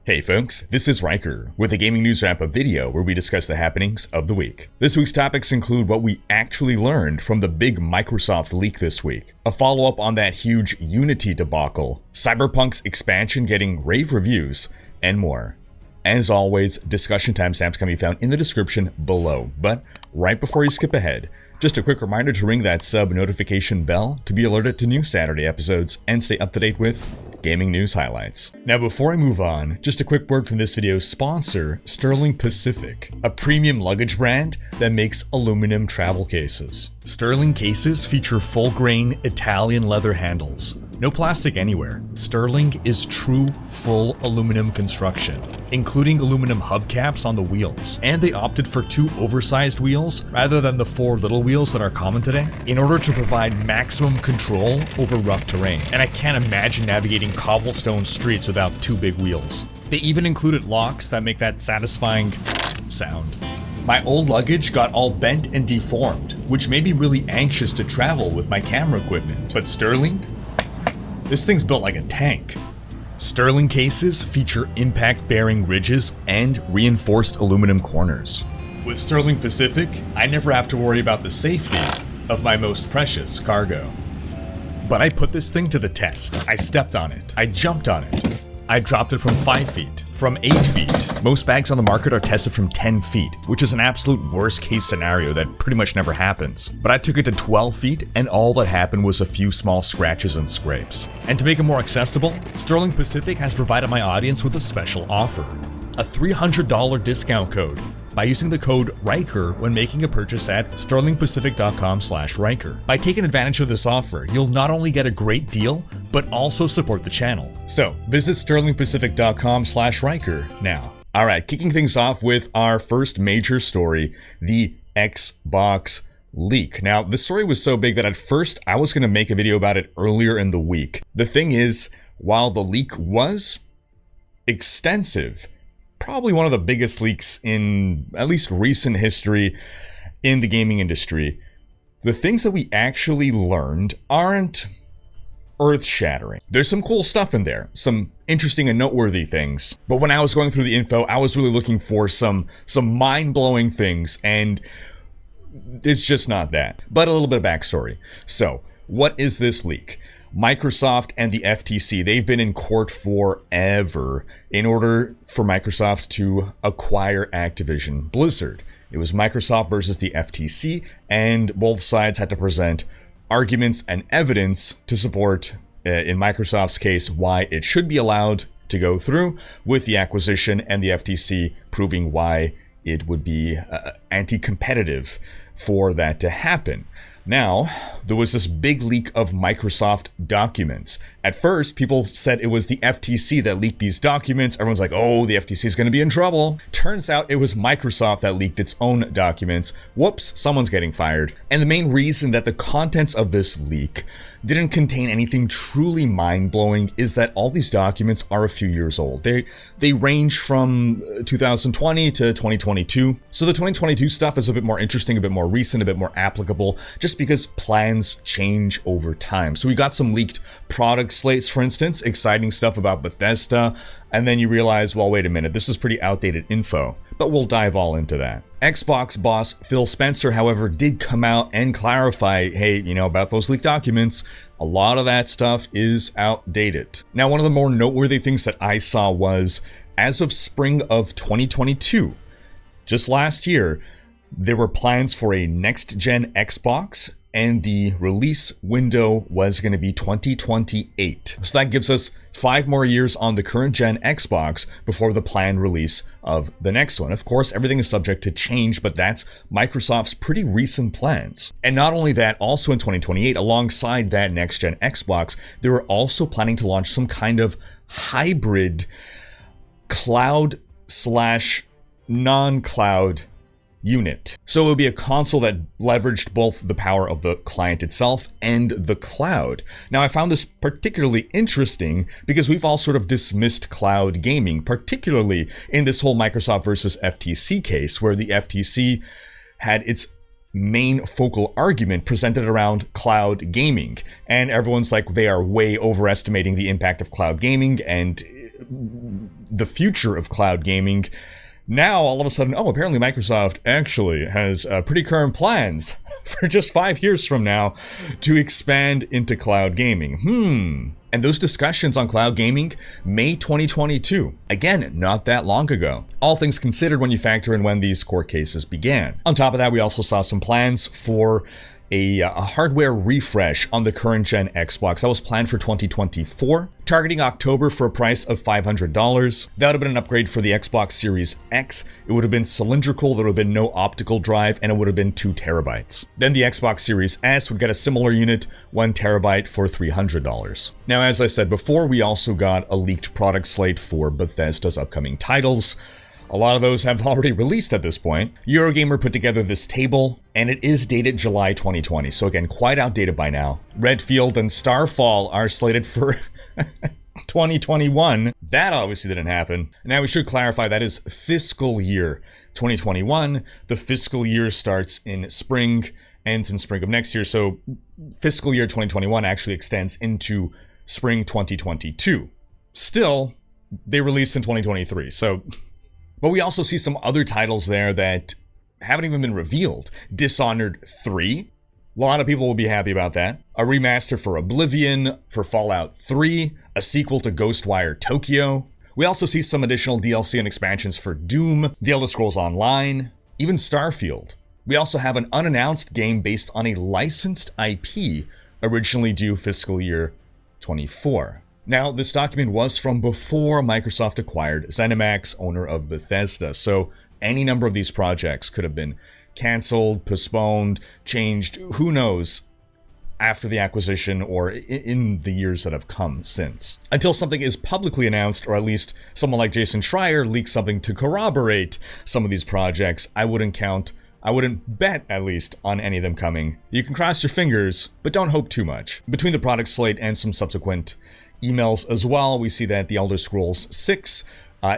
Hey folks, this is Rhykker with a gaming news wrap-up video where we discuss the happenings of the week. This week's topics include what we actually learned from the big Microsoft leak this week, a follow-up on that huge Unity debacle, Cyberpunk's expansion getting rave reviews, and more. As always, discussion timestamps can be found in the description below, but right before you skip ahead, just a quick reminder to ring that sub notification bell to be alerted to new Saturday episodes and stay up to date with gaming news highlights. Now before I move on, just a quick word from this video's sponsor, Sterling Pacific, a premium luggage brand that makes aluminum travel cases. Sterling cases feature full-grain Italian leather handles. No plastic anywhere. Sterling is true full aluminum construction, including aluminum hubcaps on the wheels. And they opted for 2 oversized wheels rather than the 4 little wheels that are common today in order to provide maximum control over rough terrain. And I can't imagine navigating cobblestone streets without 2 big wheels. They even included locks that make that satisfying sound. My old luggage got all bent and deformed, which made me really anxious to travel with my camera equipment. But Sterling? This thing's built like a tank. Sterling cases feature impact-bearing ridges and reinforced aluminum corners. With Sterling Pacific, I never have to worry about the safety of my most precious cargo. But I put this thing to the test. I stepped on it. I jumped on it. I dropped it from 5 feet, from 8 feet. Most bags on the market are tested from 10 feet, which is an absolute worst case scenario that pretty much never happens. But I took it to 12 feet, and all that happened was a few small scratches and scrapes. And to make it more accessible, Sterling Pacific has provided my audience with a special offer. A $300 discount code by using the code Rhykker when making a purchase at sterlingpacific.com/Rhykker. By taking advantage of this offer, you'll not only get a great deal, but also support the channel. So visit sterlingpacific.com/Rhykker now. Alright, kicking things off with our first major story, the Xbox leak. Now, the story was so big that at first I was going to make a video about it earlier in the week. The thing is, while the leak was extensive, probably one of the biggest leaks in at least recent history in the gaming industry, the things that we actually learned aren't earth-shattering. There's some cool stuff in there, some interesting and noteworthy things, but when I was going through the info, I was really looking for some mind-blowing things, and it's just not that. But a little bit of backstory. So, what is this leak? Microsoft and the FTC, they've been in court forever in order for Microsoft to acquire Activision Blizzard. It was Microsoft versus the FTC, and both sides had to present arguments and evidence to support, in Microsoft's case, why it should be allowed to go through with the acquisition, and the FTC proving why it would be anti-competitive for that to happen. Now, there was this big leak of Microsoft documents. At first, people said it was the FTC that leaked these documents. Everyone's like, oh, the FTC is going to be in trouble. Turns out it was Microsoft that leaked its own documents. Whoops, someone's getting fired. And the main reason that the contents of this leak didn't contain anything truly mind-blowing is that all these documents are a few years old. They range from 2020 to 2022. So the 2022 stuff is a bit more interesting, a bit more recent, a bit more applicable, just because plans change over time. So we got some leaked product slates, for instance, exciting stuff about Bethesda, and then you realize, well, wait a minute, this is pretty outdated info, but we'll dive all into that. Xbox boss Phil Spencer, however, did come out and clarify, hey, about those leaked documents, a lot of that stuff is outdated. Now, one of the more noteworthy things that I saw was, as of spring of 2022, just last year, there were plans for a next-gen Xbox, and the release window was going to be 2028. So that gives us 5 more years on the current gen Xbox before the planned release of the next one. Of course, everything is subject to change, but that's Microsoft's pretty recent plans. And not only that, also in 2028, alongside that next gen Xbox, they were also planning to launch some kind of hybrid cloud/non-cloud unit. So it would be a console that leveraged both the power of the client itself and the cloud. Now, I found this particularly interesting because we've all sort of dismissed cloud gaming, particularly in this whole Microsoft versus FTC case, where the FTC had its main focal argument presented around cloud gaming. And everyone's like, they are way overestimating the impact of cloud gaming and the future of cloud gaming. Now, all of a sudden, oh, apparently Microsoft actually has pretty current plans for just 5 years from now to expand into cloud gaming. And those discussions on cloud gaming, May 2022. Again, not that long ago. All things considered when you factor in when these court cases began. On top of that, we also saw some plans for a hardware refresh on the current-gen Xbox. That was planned for 2024, targeting October for a price of $500. That would have been an upgrade for the Xbox Series X. It would have been cylindrical, there would have been no optical drive, and it would have been 2 terabytes. Then the Xbox Series S would get a similar unit, 1 terabyte for $300. Now, as I said before, we also got a leaked product slate for Bethesda's upcoming titles. A lot of those have already released at this point. Eurogamer put together this table, and it is dated July 2020, so again, quite outdated by now. Redfield and Starfall are slated for 2021. That obviously didn't happen. Now, we should clarify that is fiscal year 2021. The fiscal year starts in spring, ends in spring of next year, so fiscal year 2021 actually extends into spring 2022. Still, they released in 2023, so... But we also see some other titles there that haven't even been revealed. Dishonored 3. A lot of people will be happy about that. A remaster for Oblivion, for Fallout 3. A sequel to Ghostwire Tokyo. We also see some additional DLC and expansions for Doom, The Elder Scrolls Online, even Starfield. We also have an unannounced game based on a licensed IP, originally due fiscal year 24. Now, this document was from before Microsoft acquired ZeniMax, owner of Bethesda, so any number of these projects could have been canceled, postponed, changed, who knows, after the acquisition or in the years that have come since. Until something is publicly announced, or at least someone like Jason Schreier leaks something to corroborate some of these projects, I wouldn't bet, at least, on any of them coming. You can cross your fingers, but don't hope too much. Between the product slate and some subsequent emails as well, we see that The Elder Scrolls 6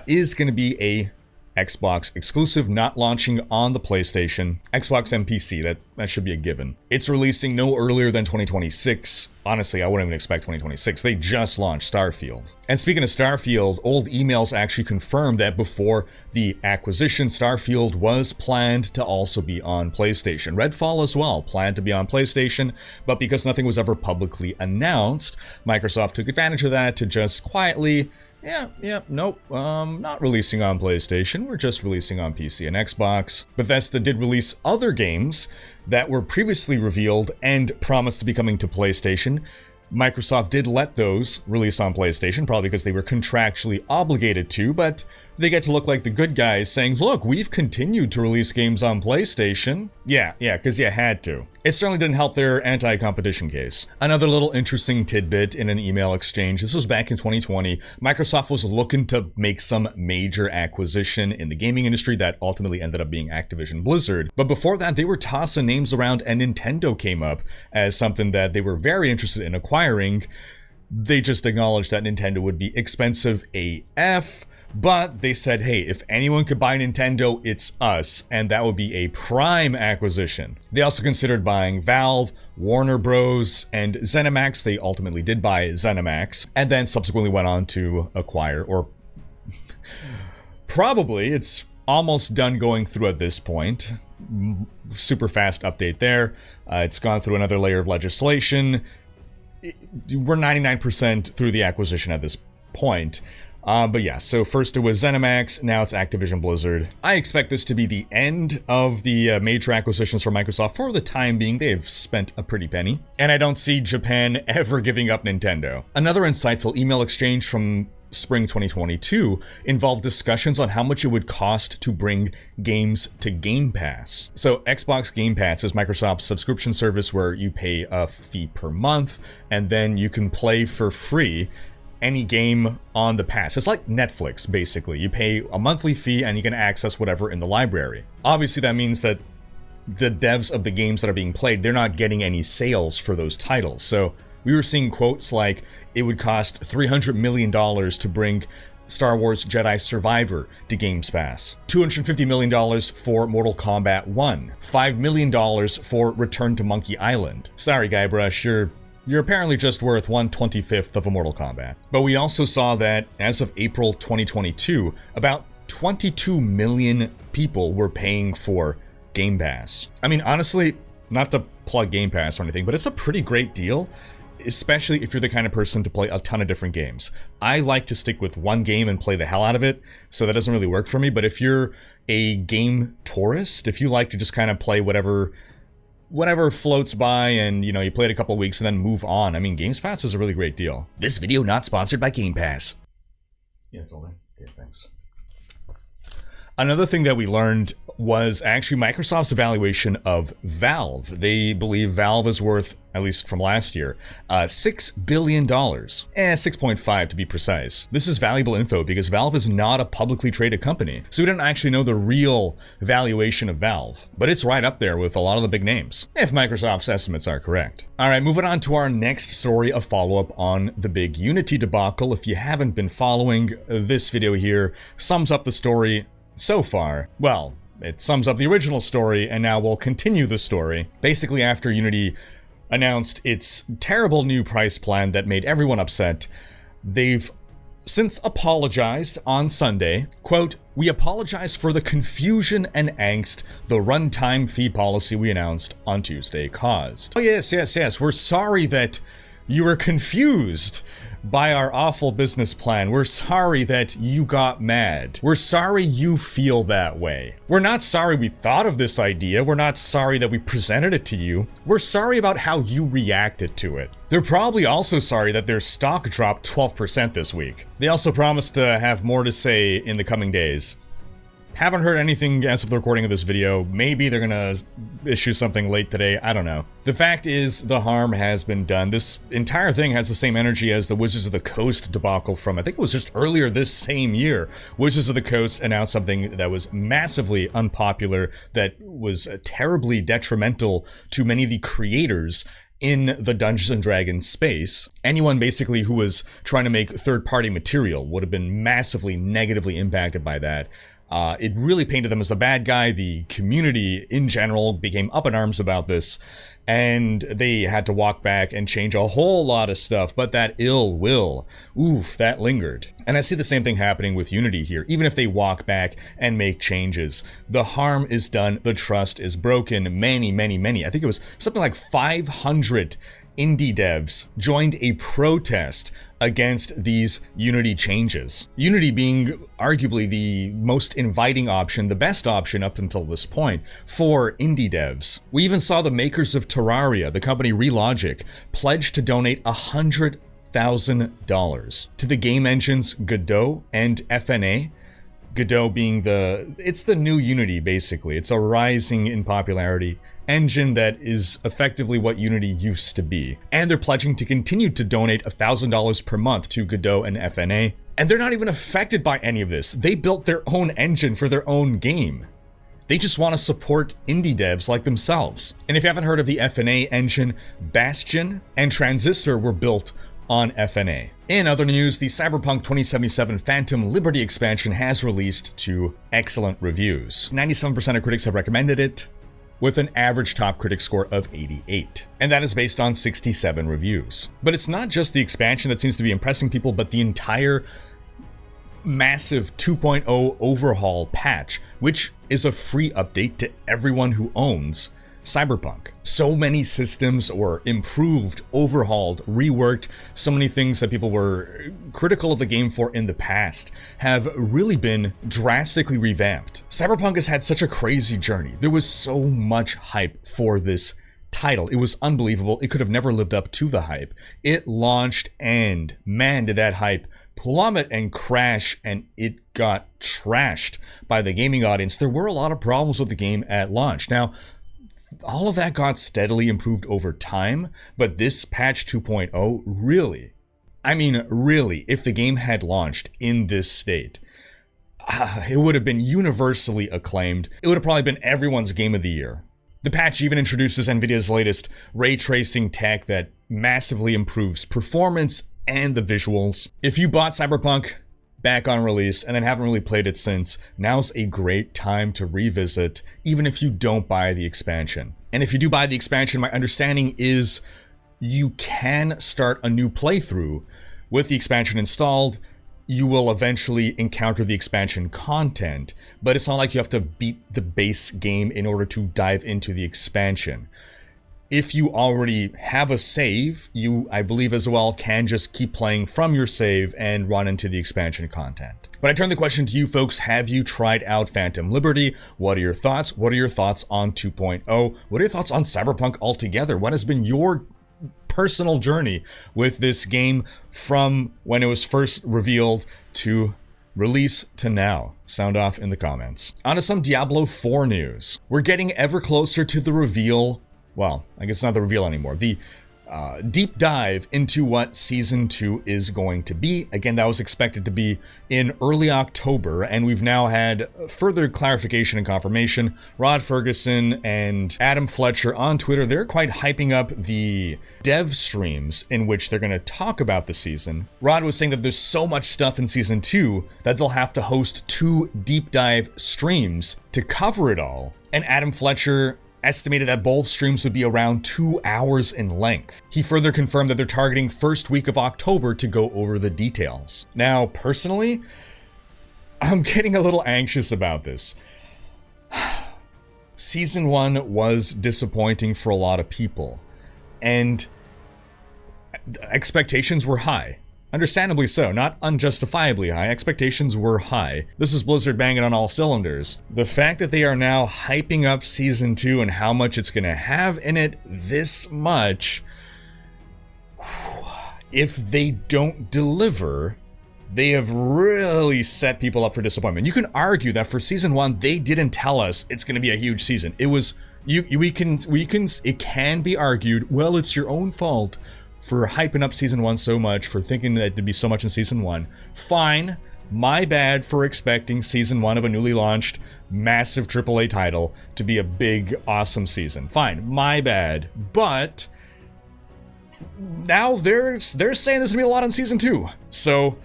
is going to be a Xbox exclusive, not launching on the PlayStation, Xbox and PC. That should be a given. It's releasing no earlier than 2026. Honestly, I wouldn't even expect 2026. They just launched Starfield. And speaking of Starfield, old emails actually confirmed that before the acquisition, Starfield was planned to also be on PlayStation. Redfall as well, planned to be on PlayStation, but because nothing was ever publicly announced, Microsoft took advantage of that to just quietly, not releasing on PlayStation, we're just releasing on PC and Xbox. Bethesda did release other games that were previously revealed and promised to be coming to PlayStation. Microsoft did let those release on PlayStation, probably because they were contractually obligated to, but they get to look like the good guys saying, look, we've continued to release games on PlayStation. Yeah, because you had to. It certainly didn't help their anti-competition case. Another little interesting tidbit in an email exchange, this was back in 2020, Microsoft was looking to make some major acquisition in the gaming industry that ultimately ended up being Activision Blizzard. But before that, they were tossing names around, and Nintendo came up as something that they were very interested in acquiring. They just acknowledged that Nintendo would be expensive AF, but they said, hey, if anyone could buy Nintendo, it's us, and that would be a prime acquisition. They also considered buying Valve, Warner Bros, and ZeniMax. They ultimately did buy ZeniMax, and then subsequently went on to acquire, or probably, it's almost done going through at this point. Super fast update there. It's gone through another layer of legislation. We're 99% through the acquisition at this point. But yeah, so first it was ZeniMax, now it's Activision Blizzard. I expect this to be the end of the major acquisitions for Microsoft. For the time being, they have spent a pretty penny. And I don't see Japan ever giving up Nintendo. Another insightful email exchange from spring 2022 involved discussions on how much it would cost to bring games to Game Pass. So Xbox Game Pass is Microsoft's subscription service where you pay a fee per month and then you can play for free any game on the pass. It's like Netflix, basically. You pay a monthly fee and you can access whatever in the library. Obviously, that means that the devs of the games that are being played, they're not getting any sales for those titles. So we were seeing quotes like, it would cost $300 million to bring Star Wars Jedi Survivor to Game Pass, $250 million for Mortal Kombat 1, $5 million for Return to Monkey Island. Sorry, Guybrush, you're apparently just worth 1/25th of a Mortal Kombat. But we also saw that, as of April 2022, about 22 million people were paying for Game Pass. I mean, honestly, not to plug Game Pass or anything, but it's a pretty great deal, especially if you're the kind of person to play a ton of different games. I like to stick with one game and play the hell out of it, so that doesn't really work for me. But if you're a game tourist, if you like to just kind of play whatever floats by and, you know, you play it a couple of weeks and then move on, I mean, Game Pass is a really great deal. This video not sponsored by Game Pass. Yeah, it's all right. Okay, thanks. Another thing that we learned was actually Microsoft's evaluation of Valve. They believe Valve is worth, at least from last year, $6 billion. 6.5 to be precise. This is valuable info because Valve is not a publicly traded company, so we didn't actually know the real valuation of Valve. But it's right up there with a lot of the big names, if Microsoft's estimates are correct. Alright, moving on to our next story, a follow-up on the big Unity debacle. If you haven't been following, this video here sums up the story so far. Well, it sums up the original story, and now we'll continue the story. Basically, after Unity announced its terrible new price plan that made everyone upset, they've since apologized on Sunday. Quote, "We apologize for the confusion and angst the runtime fee policy we announced on Tuesday caused." Oh yes, we're sorry that you were confused by our awful business plan. We're sorry that you got mad. We're sorry you feel that way. We're not sorry we thought of this idea. We're not sorry that we presented it to you. We're sorry about how you reacted to it. They're probably also sorry that their stock dropped 12% this week. They also promised to have more to say in the coming days. Haven't heard anything as of the recording of this video. Maybe they're gonna issue something late today, I don't know. The fact is, the harm has been done. This entire thing has the same energy as the Wizards of the Coast debacle from, I think it was just earlier this same year. Wizards of the Coast announced something that was massively unpopular, that was terribly detrimental to many of the creators in the Dungeons & Dragons space. Anyone basically who was trying to make third-party material would have been massively negatively impacted by that. It really painted them as the bad guy. The community in general became up in arms about this, and they had to walk back and change a whole lot of stuff, but that ill will, oof, that lingered. And I see the same thing happening with Unity here. Even if they walk back and make changes, the harm is done, the trust is broken. Many, I think it was something like 500 indie devs joined a protest against these Unity changes. Unity being arguably the most inviting option, the best option up until this point for indie devs. We even saw the makers of Terraria, the company Relogic, pledge to donate $100,000 to the game engines Godot and FNA. Godot being it's the new Unity basically. It's a rising in popularity engine that is effectively what Unity used to be. And they're pledging to continue to donate $1,000 per month to Godot and FNA. And they're not even affected by any of this. They built their own engine for their own game. They just want to support indie devs like themselves. And if you haven't heard of the FNA engine, Bastion and Transistor were built on FNA. In other news, the Cyberpunk 2077 Phantom Liberty expansion has released to excellent reviews. 97% of critics have recommended it, with an average top critic score of 88. And that is based on 67 reviews. But it's not just the expansion that seems to be impressing people, but the entire massive 2.0 overhaul patch, which is a free update to everyone who owns Cyberpunk. So many systems were improved, overhauled, reworked. So many things that people were critical of the game for in the past have really been drastically revamped. Cyberpunk has had such a crazy journey. There was so much hype for this title. It was unbelievable. It could have never lived up to the hype. It launched, and man, did that hype plummet and crash, and it got trashed by the gaming audience. There were a lot of problems with the game at launch. Now, all of that got steadily improved over time, but this patch 2.0 really, I mean really, if the game had launched in this state, it would have been universally acclaimed. It would have probably been everyone's game of the year. The patch even introduces NVIDIA's latest ray tracing tech that massively improves performance and the visuals. If you bought Cyberpunk, back on release, and then haven't really played it since, now's a great time to revisit, even if you don't buy the expansion. And if you do buy the expansion, my understanding is you can start a new playthrough. With the expansion installed, you will eventually encounter the expansion content, but it's not like you have to beat the base game in order to dive into the expansion. If you already have a save, you, I believe as well, can just keep playing from your save and run into the expansion content. But I turn the question to you folks, have you tried out Phantom Liberty? What are your thoughts? What are your thoughts on 2.0? What are your thoughts on Cyberpunk altogether? What has been your personal journey with this game from when it was first revealed to release to now? Sound off in the comments. On to some Diablo 4 news. We're getting ever closer to the reveal. Well, I guess not the reveal anymore. The deep dive into what Season 2 is going to be. Again, that was expected to be in early October, and we've now had further clarification and confirmation. Rod Ferguson and Adam Fletcher on Twitter, they're quite hyping up the dev streams in which they're going to talk about the season. Rod was saying that there's so much stuff in Season 2 that they'll have to host 2 deep dive streams to cover it all. And Adam Fletcher estimated that both streams would be around 2 hours in length. He further confirmed that they're targeting first week of October to go over the details. Now, personally, I'm getting a little anxious about this. Season 1 was disappointing for a lot of people, and expectations were high. Understandably so, not unjustifiably high. Expectations were high. This is Blizzard banging on all cylinders. The fact that they are now hyping up Season 2 and how much it's gonna have in it this much, if they don't deliver, they have really set people up for disappointment. You can argue that for Season 1, they didn't tell us it's gonna be a huge season. It was, it can be argued, well, it's your own fault for hyping up Season 1 so much, for thinking that there'd be so much in Season 1. Fine, my bad for expecting Season 1 of a newly launched, massive AAA title to be a big, awesome season. Fine, my bad. But now they're saying there's gonna be a lot in Season 2. So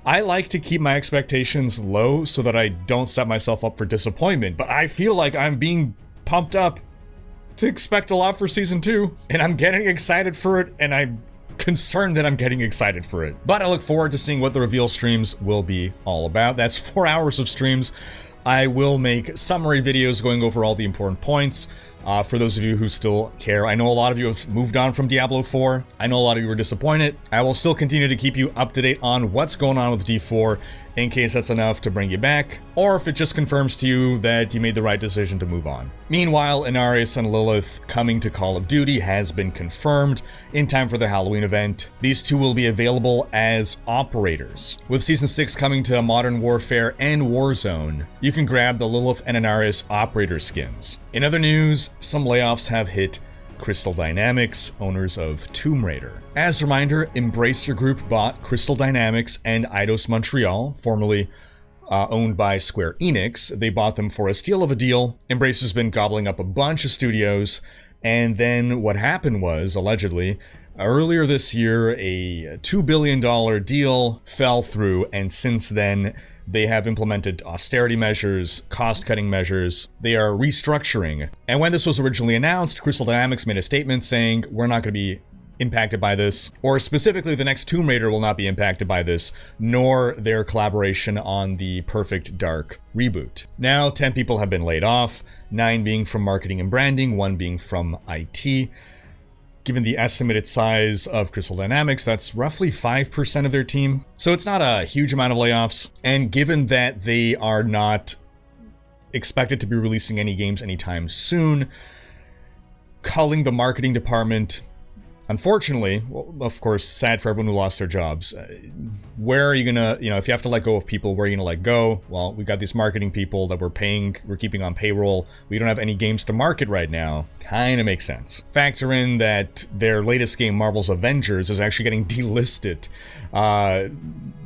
I like to keep my expectations low so that I don't set myself up for disappointment, but I feel like I'm being pumped up to expect a lot for Season 2, and I'm getting excited for it, and I'm concerned that I'm getting excited for it. But I look forward to seeing what the reveal streams will be all about. That's 4 hours of streams. I will make summary videos going over all the important points. For those of you who still care, I know a lot of you have moved on from Diablo 4. I know a lot of you were disappointed. I will still continue to keep you up to date on what's going on with D4 in case that's enough to bring you back, or if it just confirms to you that you made the right decision to move on. Meanwhile, Inarius and Lilith coming to Call of Duty has been confirmed in time for the Halloween event. These two will be available as operators. With Season 6 coming to Modern Warfare and Warzone, you can grab the Lilith and Inarius operator skins. In other news, some layoffs have hit Crystal Dynamics, owners of Tomb Raider. As a reminder, Embracer Group bought Crystal Dynamics and Eidos Montreal, formerly owned by Square Enix. They bought them for a steal of a deal. Embracer's been gobbling up a bunch of studios, and then what happened was, allegedly, earlier this year, a $2 billion deal fell through, and since then, they have implemented austerity measures, cost-cutting measures. They are restructuring. And when this was originally announced, Crystal Dynamics made a statement saying, we're not going to be impacted by this, or specifically the next Tomb Raider will not be impacted by this, nor their collaboration on the Perfect Dark reboot. Now, 10 people have been laid off, 9 being from marketing and branding, 1 being from IT. Given the estimated size of Crystal Dynamics, that's roughly 5% of their team. So it's not a huge amount of layoffs. And given that they are not expected to be releasing any games anytime soon, culling the marketing department, unfortunately, well, of course, sad for everyone who lost their jobs. Where are you gonna, if you have to let go of people, where are you gonna let go? Well, we got these marketing people that we're keeping on payroll. We don't have any games to market right now. Kinda makes sense. Factor in that their latest game, Marvel's Avengers, is actually getting delisted.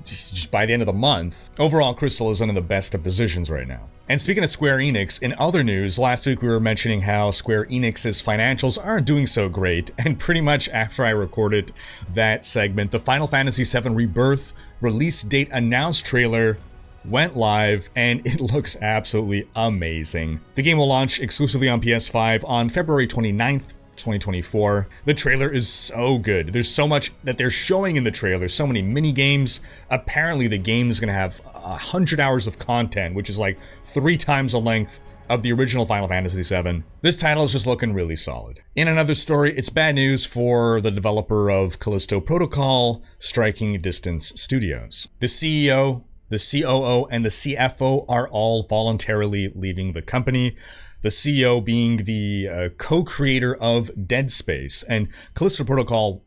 just by the end of the month. Overall, Crystal isn't in the best of positions right now. And speaking of Square Enix, in other news, last week we were mentioning how Square Enix's financials aren't doing so great, and pretty much after I recorded that segment, the Final Fantasy VII Rebirth release date announced trailer went live, and it looks absolutely amazing. The game will launch exclusively on PS5 on February 29th, 2024. The trailer is so good. There's so much that they're showing in the trailer, so many mini games. Apparently the game is going to have 100 hours of content, which is like 3 times the length of the original Final Fantasy VII. This title is just looking really solid. In another story, it's bad news for the developer of Callisto Protocol, Striking Distance Studios. The CEO, the COO, and the CFO are all voluntarily leaving the company. The CEO being the co-creator of Dead Space. And Callisto Protocol,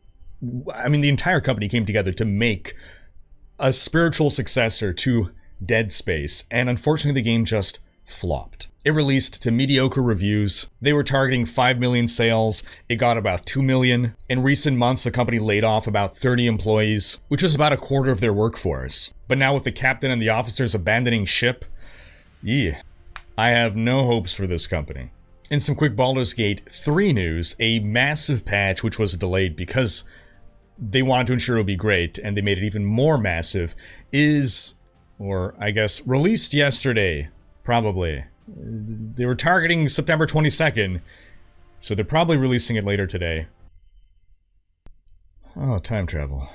I mean, the entire company came together to make a spiritual successor to Dead Space. And unfortunately, the game just flopped. It released to mediocre reviews. They were targeting 5 million sales. It got about 2 million. In recent months, the company laid off about 30 employees, which was about a quarter of their workforce. But now with the captain and the officers abandoning ship, I have no hopes for this company. In some quick Baldur's Gate 3 news, a massive patch which was delayed because they wanted to ensure it would be great, and they made it even more massive, is, or I guess, released yesterday, probably. They were targeting September 22nd, so they're probably releasing it later today. Oh, time travel.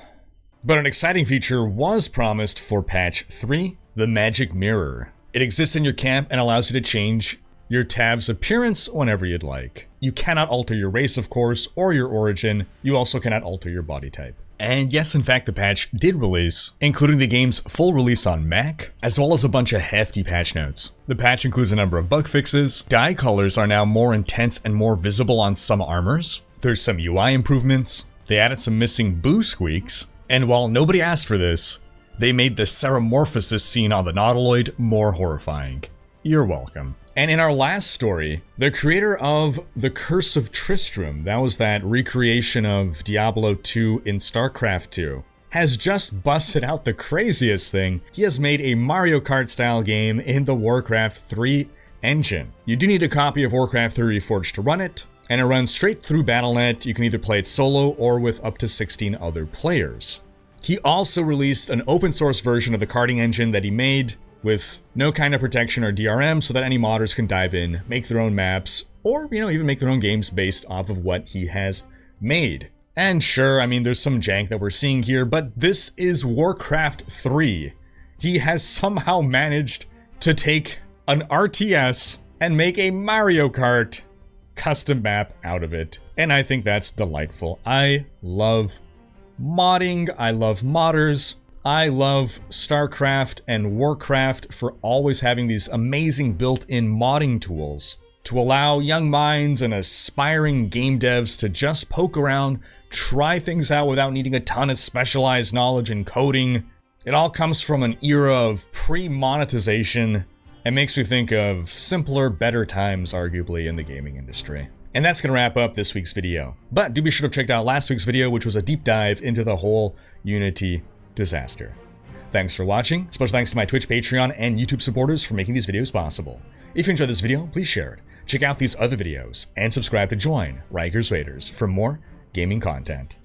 But an exciting feature was promised for patch 3, the Magic Mirror. It exists in your camp and allows you to change your tab's appearance whenever you'd like. You cannot alter your race, of course, or your origin. You also cannot alter your body type. And yes, in fact, the patch did release, including the game's full release on Mac, as well as a bunch of hefty patch notes. The patch includes a number of bug fixes. Dye colors are now more intense and more visible on some armors. There's some UI improvements. They added some missing boo squeaks. And while nobody asked for this, they made the Ceramorphosis scene on the Nautiloid more horrifying. You're welcome. And in our last story, the creator of The Curse of Tristram, that was that recreation of Diablo 2 in StarCraft 2, has just busted out the craziest thing. He has made a Mario Kart style game in the WarCraft 3 engine. You do need a copy of WarCraft 3 Reforged to run it, and it runs straight through Battle.net. You can either play it solo or with up to 16 other players. He also released an open source version of the karting engine that he made with no kind of protection or DRM so that any modders can dive in, make their own maps, or, even make their own games based off of what he has made. And sure, I mean, there's some jank that we're seeing here, but this is WarCraft 3. He has somehow managed to take an RTS and make a Mario Kart custom map out of it. And I think that's delightful. I love modding, I love modders, I love StarCraft and WarCraft for always having these amazing built-in modding tools to allow young minds and aspiring game devs to just poke around, try things out without needing a ton of specialized knowledge in coding. It all comes from an era of pre-monetization and makes me think of simpler, better times, arguably, in the gaming industry. And that's going to wrap up this week's video. But do be sure to check out last week's video, which was a deep dive into the whole Unity disaster. Thanks for watching. Special thanks to my Twitch, Patreon, and YouTube supporters for making these videos possible. If you enjoyed this video, please share it. Check out these other videos, and subscribe to join Rhykkers Raiders for more gaming content.